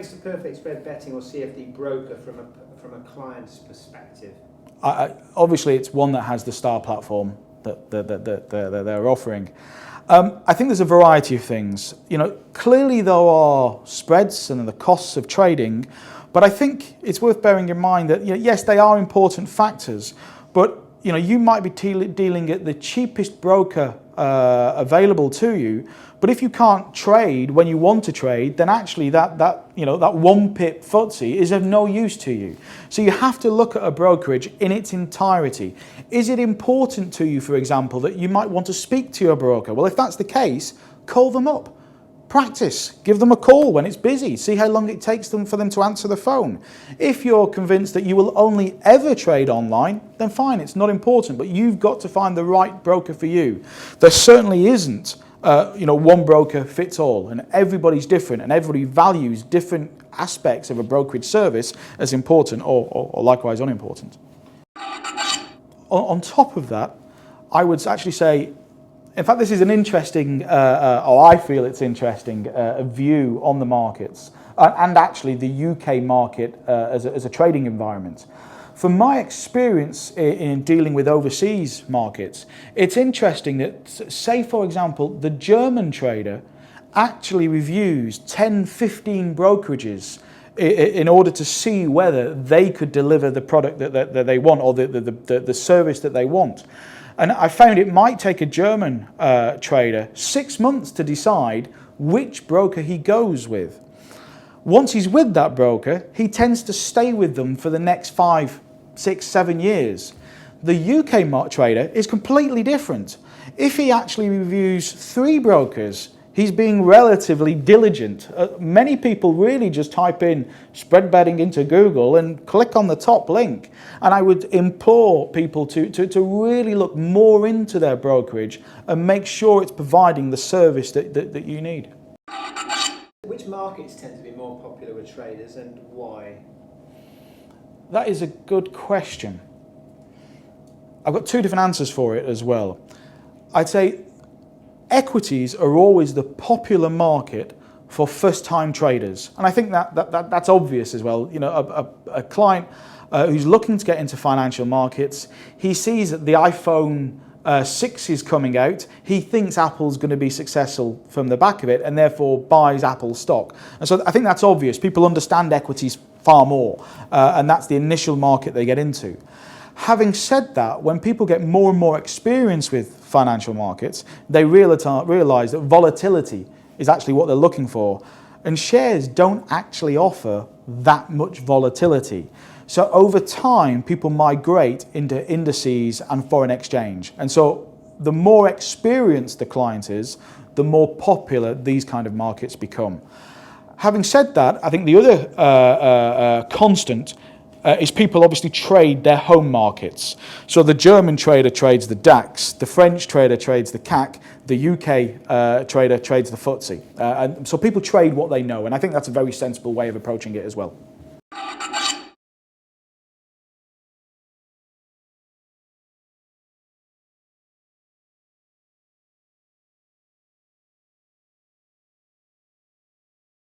makes the perfect spread betting or CFD broker from a client's perspective? Obviously, it's one that has the star platform that they're offering. I think there's a variety of things. Clearly there are spreads and the costs of trading, but I think it's worth bearing in mind that yes, they are important factors, but you might be dealing at the cheapest broker available to you, but if you can't trade when you want to trade, then actually that 1 pip FTSE is of no use to you. So you have to look at a brokerage in its entirety. Is it important to you, for example, that you might want to speak to your broker? Well, if that's the case, call them up. Practice, give them a call when it's busy, see how long it takes for them to answer the phone. If you're convinced that you will only ever trade online, then fine, it's not important, but you've got to find the right broker for you. There certainly isn't one broker fits all, and everybody's different, and everybody values different aspects of a brokerage service as important or likewise unimportant. On top of that, I would actually say, in fact, this is an interesting, or I feel it's interesting, view on the markets and actually the UK market as a trading environment. From my experience in dealing with overseas markets, it's interesting that, say for example, the German trader actually reviews 10, 15 brokerages in order to see whether they could deliver the product that they want or the service that they want. And I found it might take a German trader 6 months to decide which broker he goes with. Once he's with that broker, he tends to stay with them for the next 5, 6, 7 years. The UK trader is completely different. If he actually reviews 3 brokers, he's being relatively diligent. Many people really just type in spread betting into Google and click on the top link. And I would implore people to really look more into their brokerage and make sure it's providing the service that you need. Which markets tend to be more popular with traders and why? That is a good question. I've got 2 different answers for it as well. I'd say equities are always the popular market for first-time traders, and I think that's obvious as well. A client who's looking to get into financial markets, he sees that the iPhone 6 is coming out. He thinks Apple's going to be successful from the back of it, and therefore buys Apple stock. And so I think that's obvious. People understand equities far more, and that's the initial market they get into. Having said that, when people get more and more experience with financial markets, they realize that volatility is actually what they're looking for. And shares don't actually offer that much volatility. So over time, people migrate into indices and foreign exchange. And so the more experienced the client is, the more popular these kind of markets become. Having said that, I think the other constant is people obviously trade their home markets. So the German trader trades the DAX, the French trader trades the CAC, the UK trader trades the FTSE. And so people trade what they know, and I think that's a very sensible way of approaching it as well.